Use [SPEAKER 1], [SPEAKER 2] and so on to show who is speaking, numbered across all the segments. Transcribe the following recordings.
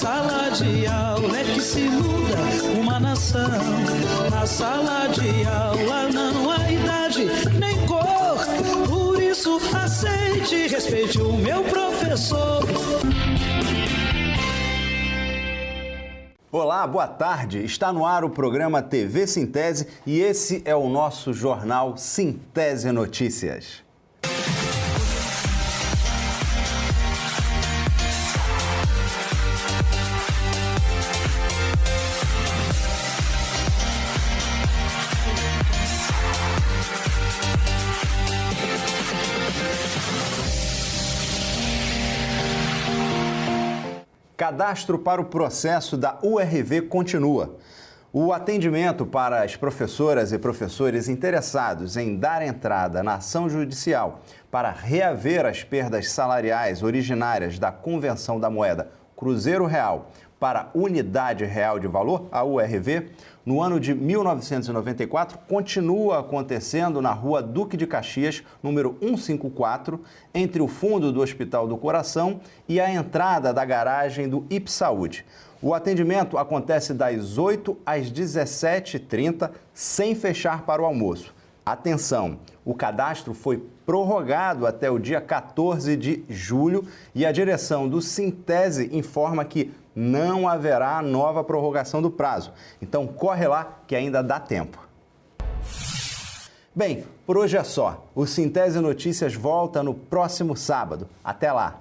[SPEAKER 1] sala de aula é que se muda uma nação. Na sala de aula não há idade nem cor. Por isso aceite e respeite o meu professor.
[SPEAKER 2] Olá, boa tarde. Está no ar o programa TV Sintese e esse é o nosso jornal Sintese Notícias. Cadastro para o processo da URV continua. O atendimento para as professoras e professores interessados em dar entrada na ação judicial para reaver as perdas salariais originárias da Convenção da Moeda Cruzeiro Real para Unidade Real de Valor, a URV, no ano de 1994, continua acontecendo na Rua Duque de Caxias, número 154, entre o fundo do Hospital do Coração e a entrada da garagem do IPSaúde. O atendimento acontece das 8 às 17h30, sem fechar para o almoço. Atenção, o cadastro foi prorrogado até o dia 14 de julho e a direção do Sintese informa que não haverá nova prorrogação do prazo. Então corre lá que ainda dá tempo. Bem, por hoje é só. O Sintese Notícias volta no próximo sábado. Até lá!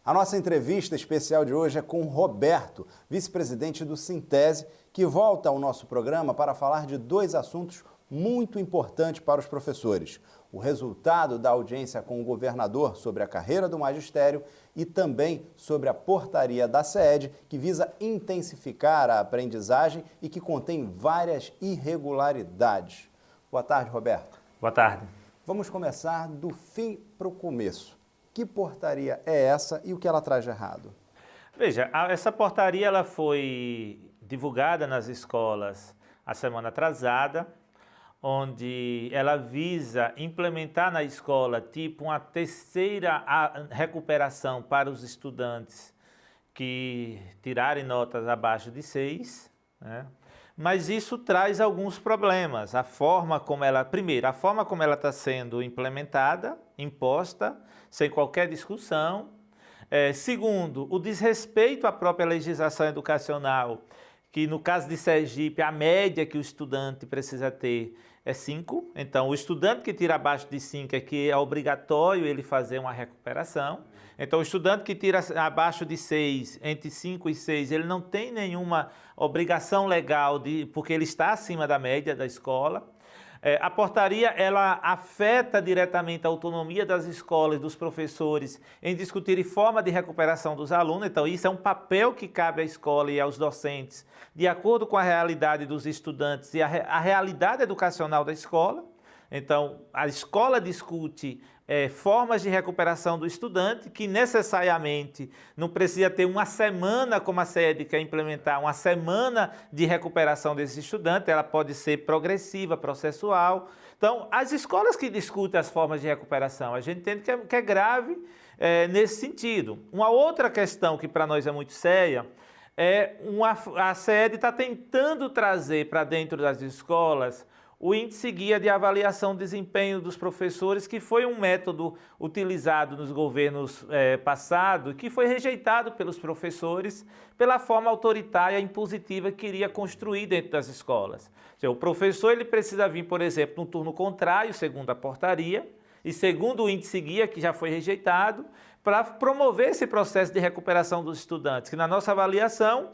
[SPEAKER 2] A nossa entrevista especial de hoje é com Roberto, vice-presidente do Sintese, que volta ao nosso programa para falar de dois assuntos muito importantes para os professores: o resultado da audiência com o governador sobre a carreira do magistério e também sobre a portaria da SEED, que visa intensificar a aprendizagem e que contém várias irregularidades. Boa tarde, Roberto.
[SPEAKER 3] Boa tarde.
[SPEAKER 2] Vamos começar do fim para o começo. Que portaria é essa e o que ela traz de errado?
[SPEAKER 3] Veja, essa portaria ela foi divulgada nas escolas a semana atrasada, onde ela visa implementar na escola tipo uma terceira recuperação para os estudantes que tirarem notas abaixo de 6, né? Mas isso traz alguns problemas. A forma como ela está sendo implementada, imposta, sem qualquer discussão. Segundo, o desrespeito à própria legislação educacional, que no caso de Sergipe, a média que o estudante precisa ter é 5. Então, o estudante que tira abaixo de 5 é que é obrigatório ele fazer uma recuperação. Então, o estudante que tira abaixo de 6, entre 5 e 6, ele não tem nenhuma obrigação legal, porque ele está acima da média da escola. A portaria ela afeta diretamente a autonomia das escolas e dos professores em discutirem forma de recuperação dos alunos. Então, isso é um papel que cabe à escola e aos docentes, de acordo com a realidade dos estudantes e a realidade educacional da escola. Então, a escola discute formas de recuperação do estudante, que necessariamente não precisa ter uma semana, como a SEED quer implementar, uma semana de recuperação desse estudante, ela pode ser progressiva, processual. Então, as escolas que discutem as formas de recuperação, a gente entende que é grave nesse sentido. Uma outra questão que para nós é muito séria a SEED está tentando trazer para dentro das escolas o índice guia de avaliação de desempenho dos professores, que foi um método utilizado nos governos passados, que foi rejeitado pelos professores pela forma autoritária e impositiva que queria construir dentro das escolas. O professor ele precisa vir, por exemplo, no turno contrário, segundo a portaria, e segundo o índice guia, que já foi rejeitado, para promover esse processo de recuperação dos estudantes, que na nossa avaliação,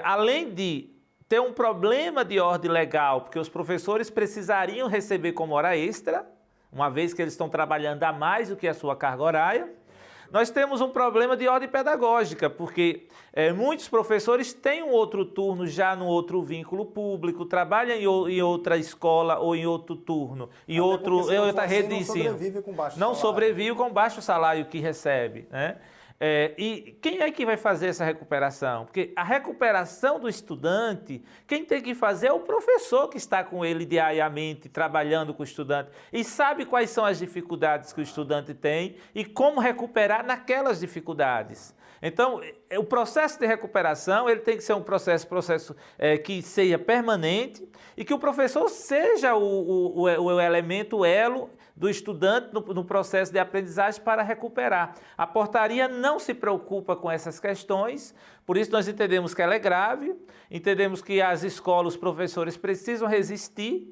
[SPEAKER 3] além de ter um problema de ordem legal, porque os professores precisariam receber como hora extra, uma vez que eles estão trabalhando a mais do que a sua carga horária. Nós temos um problema de ordem pedagógica, porque muitos professores têm um outro turno já no outro vínculo público, trabalham em outra escola ou em outro turno, em outra rede de ensino. Não sobrevive com baixo salário que recebe, né? E quem é que vai fazer essa recuperação? Porque a recuperação do estudante, quem tem que fazer é o professor que está com ele diariamente, trabalhando com o estudante, e sabe quais são as dificuldades que o estudante tem e como recuperar naquelas dificuldades. Então, o processo de recuperação ele tem que ser um processo que seja permanente e que o professor seja o elemento, o elo do estudante no processo de aprendizagem para recuperar. A portaria não se preocupa com essas questões, por isso nós entendemos que ela é grave, entendemos que as escolas, os professores precisam resistir,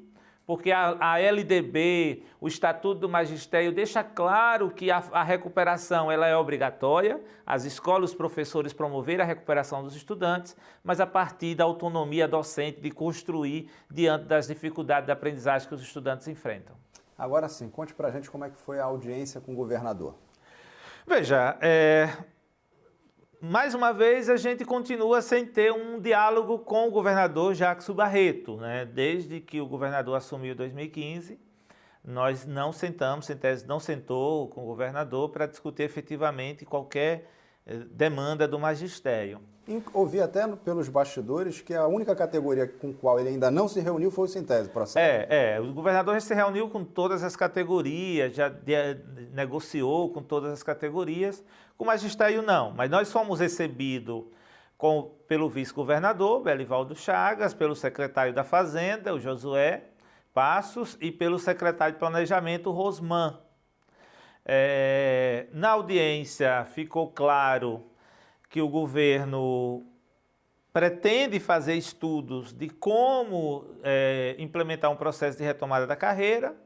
[SPEAKER 3] porque a LDB, o Estatuto do Magistério, deixa claro que a recuperação ela é obrigatória, as escolas, os professores promoverem a recuperação dos estudantes, mas a partir da autonomia docente de construir diante das dificuldades de aprendizagem que os estudantes enfrentam.
[SPEAKER 2] Agora sim, conte pra gente como é que foi a audiência com o governador.
[SPEAKER 3] Veja, mais uma vez a gente continua sem ter um diálogo com o governador Jackson Barreto, né? Desde que o governador assumiu em 2015, nós não sentamos, Sintese não sentou com o governador para discutir efetivamente qualquer demanda do magistério.
[SPEAKER 2] Ouvi até pelos bastidores que a única categoria com a qual ele ainda não se reuniu foi o Sintese, processo?
[SPEAKER 3] O governador já se reuniu com todas as categorias, já negociou com todas as categorias, com o magistério não, mas nós fomos recebidos pelo vice-governador, Belivaldo Chagas, pelo secretário da Fazenda, o Josué Passos, e pelo secretário de Planejamento, o Rosman. Na audiência ficou claro que o governo pretende fazer estudos de como implementar um processo de retomada da carreira.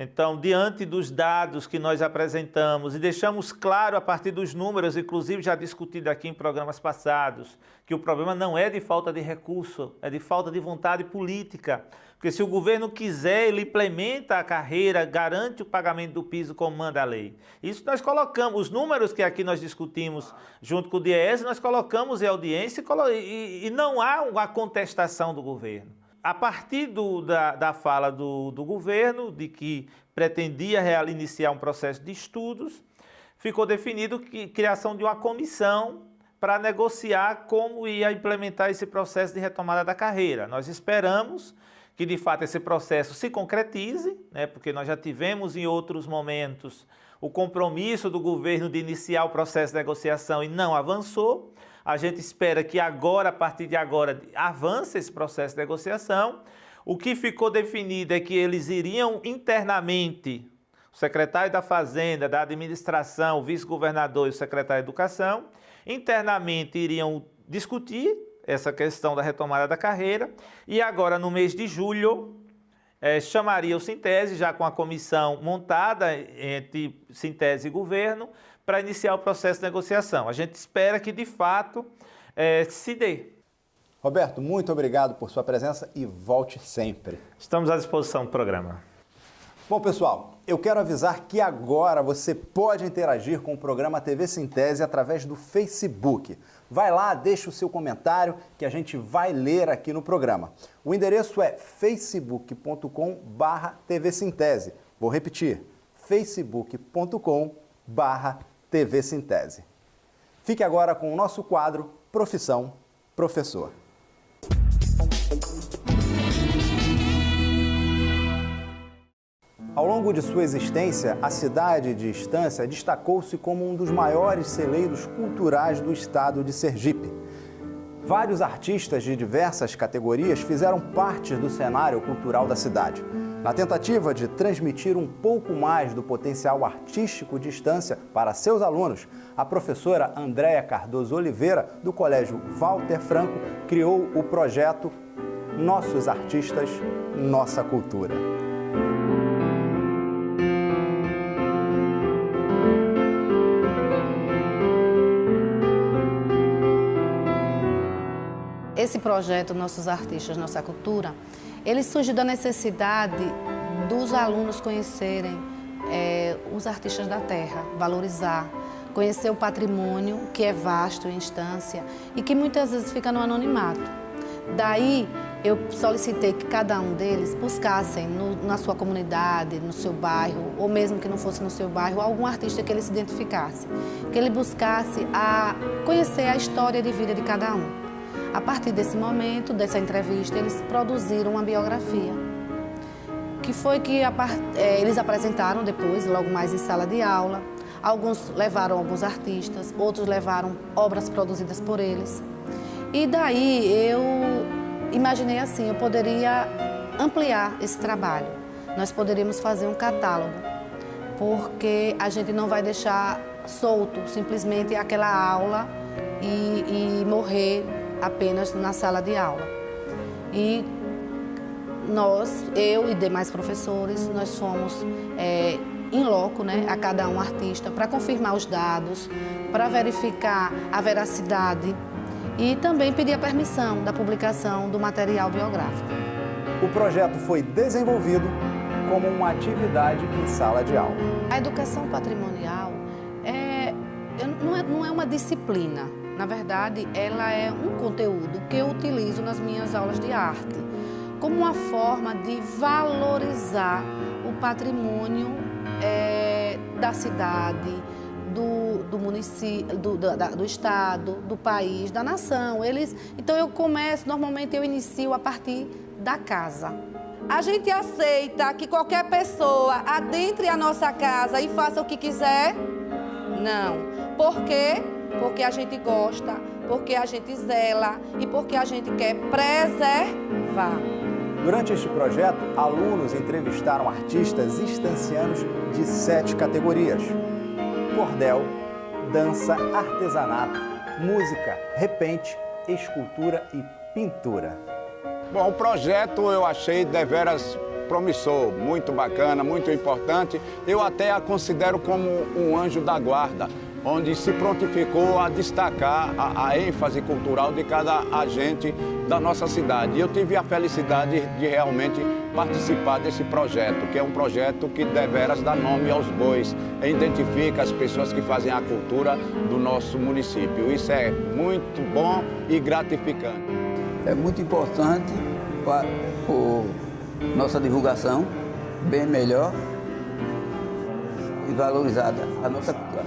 [SPEAKER 3] Então, diante dos dados que nós apresentamos e deixamos claro a partir dos números, inclusive já discutido aqui em programas passados, que o problema não é de falta de recurso, é de falta de vontade política. Porque se o governo quiser, ele implementa a carreira, garante o pagamento do piso como manda a lei. Isso nós colocamos, os números que aqui nós discutimos junto com o DIEESE, nós colocamos em audiência e não há uma contestação do governo. A partir da fala do governo, de que pretendia iniciar um processo de estudos, ficou definido que criação de uma comissão para negociar como ia implementar esse processo de retomada da carreira. Nós esperamos que, de fato, esse processo se concretize, né, porque nós já tivemos em outros momentos o compromisso do governo de iniciar o processo de negociação e não avançou. A gente espera que agora, a partir de agora, avance esse processo de negociação. O que ficou definido é que eles iriam internamente, o secretário da Fazenda, da Administração, o vice-governador e o secretário de Educação, internamente iriam discutir essa questão da retomada da carreira e agora, no mês de julho, chamaria o Sintese, já com a comissão montada entre Sintese e governo, para iniciar o processo de negociação. A gente espera que, de fato, se dê.
[SPEAKER 2] Roberto, muito obrigado por sua presença e volte sempre.
[SPEAKER 3] Estamos à disposição do programa.
[SPEAKER 2] Bom, pessoal, eu quero avisar que agora você pode interagir com o programa TV Sintese através do Facebook. Vai lá, deixa o seu comentário que a gente vai ler aqui no programa. O endereço é facebook.com/TV Sintese. Vou repetir, facebook.com/TV Sintese. Fique agora com o nosso quadro Profissão Professor. Ao longo de sua existência, a cidade de Estância destacou-se como um dos maiores celeiros culturais do estado de Sergipe. Vários artistas de diversas categorias fizeram parte do cenário cultural da cidade. Na tentativa de transmitir um pouco mais do potencial artístico de Estância para seus alunos, a professora Andréia Cardoso Oliveira, do Colégio Walter Franco, criou o projeto Nossos Artistas, Nossa Cultura.
[SPEAKER 4] Esse projeto Nossos Artistas, Nossa Cultura, ele surgiu da necessidade dos alunos conhecerem os artistas da terra, valorizar, conhecer o patrimônio que é vasto em Estância e que muitas vezes fica no anonimato. Daí eu solicitei que cada um deles buscassem na sua comunidade, no seu bairro, ou mesmo que não fosse no seu bairro, algum artista que ele se identificasse, que ele buscasse a conhecer a história de vida de cada um. A partir desse momento, dessa entrevista, eles produziram uma biografia, que foi que eles apresentaram depois, logo mais em sala de aula. Alguns levaram alguns artistas, outros levaram obras produzidas por eles. E daí eu imaginei assim, eu poderia ampliar esse trabalho. Nós poderíamos fazer um catálogo, porque a gente não vai deixar solto simplesmente aquela aula e morrer apenas na sala de aula. E eu e demais professores, nós fomos em loco, né, a cada um artista, para confirmar os dados, para verificar a veracidade e também pedir a permissão da publicação do material biográfico.
[SPEAKER 2] O projeto foi desenvolvido como uma atividade em sala de aula.
[SPEAKER 4] A educação patrimonial não é uma disciplina. Na verdade, ela é um conteúdo que eu utilizo nas minhas aulas de arte, como uma forma de valorizar o patrimônio da cidade, do município, do estado, do país, da nação. Então normalmente eu inicio a partir da casa.
[SPEAKER 5] A gente aceita que qualquer pessoa adentre a nossa casa e faça o que quiser? Não. Por quê? Porque a gente gosta, porque a gente zela e porque a gente quer preservar.
[SPEAKER 2] Durante este projeto, alunos entrevistaram artistas estancianos de 7 categorias: cordel, dança, artesanato, música, repente, escultura e pintura.
[SPEAKER 6] Bom, o projeto eu achei deveras promissor, muito bacana, muito importante. Eu até a considero como um anjo da guarda, onde se prontificou a destacar a ênfase cultural de cada agente da nossa cidade. E eu tive a felicidade de realmente participar desse projeto, que é um projeto que deveras dá nome aos bois, identifica as pessoas que fazem a cultura do nosso município. Isso é muito bom e gratificante.
[SPEAKER 7] É muito importante para nossa divulgação, bem melhor e valorizada a nossa cultura.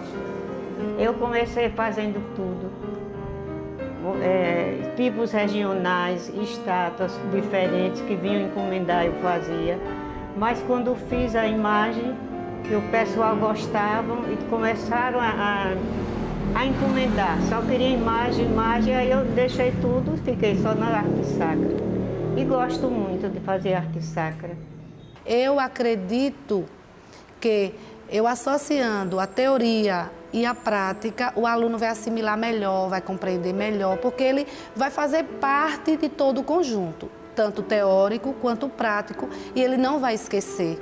[SPEAKER 8] Eu comecei fazendo tudo, tipos regionais, estátuas diferentes que vinham encomendar, eu fazia. Mas quando fiz a imagem, que o pessoal gostava e começaram a encomendar, só queria imagem, aí eu deixei tudo, fiquei só na arte sacra. E gosto muito de fazer arte sacra.
[SPEAKER 4] Eu acredito que eu associando a teoria e a prática, o aluno vai assimilar melhor, vai compreender melhor, porque ele vai fazer parte de todo o conjunto, tanto teórico quanto prático, e ele não vai esquecer.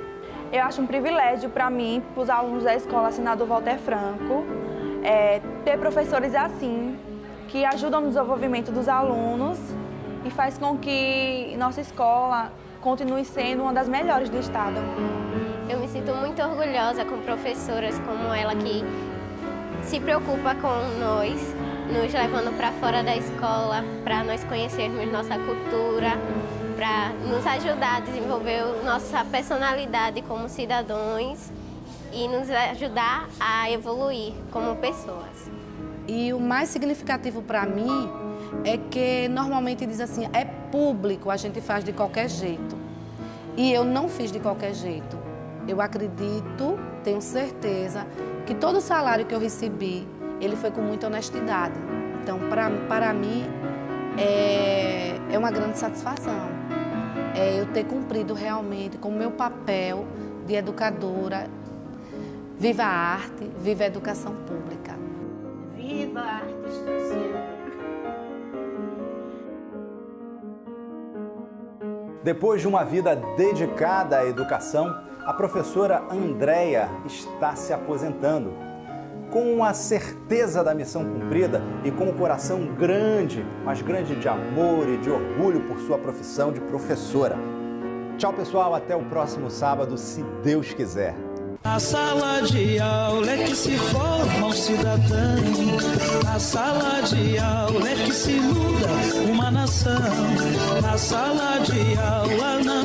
[SPEAKER 5] Eu acho um privilégio para mim, para os alunos da Escola Senador Walter Franco, ter professores assim, que ajudam no desenvolvimento dos alunos e faz com que nossa escola continue sendo uma das melhores do estado.
[SPEAKER 9] Eu me sinto muito orgulhosa com professoras como ela que se preocupa com nós, nos levando para fora da escola, para nós conhecermos nossa cultura, para nos ajudar a desenvolver nossa personalidade como cidadãos e nos ajudar a evoluir como pessoas.
[SPEAKER 4] E o mais significativo para mim é que normalmente diz assim, é público, a gente faz de qualquer jeito. E eu não fiz de qualquer jeito. Eu acredito, tenho certeza, que todo o salário que eu recebi, ele foi com muita honestidade. Então, para mim, é uma grande satisfação. Eu ter cumprido realmente com o meu papel de educadora. Viva a arte, viva a educação pública.
[SPEAKER 8] Viva a arte estanciana.
[SPEAKER 2] Depois de uma vida dedicada à educação, a professora Andréia está se aposentando. Com a certeza da missão cumprida e com o coração grande, mas grande de amor e de orgulho por sua profissão de professora. Tchau, pessoal. Até o próximo sábado, se Deus quiser.
[SPEAKER 1] Na sala de aula é que se forma um cidadão. Na sala de aula é que se muda uma nação. na sala de aula não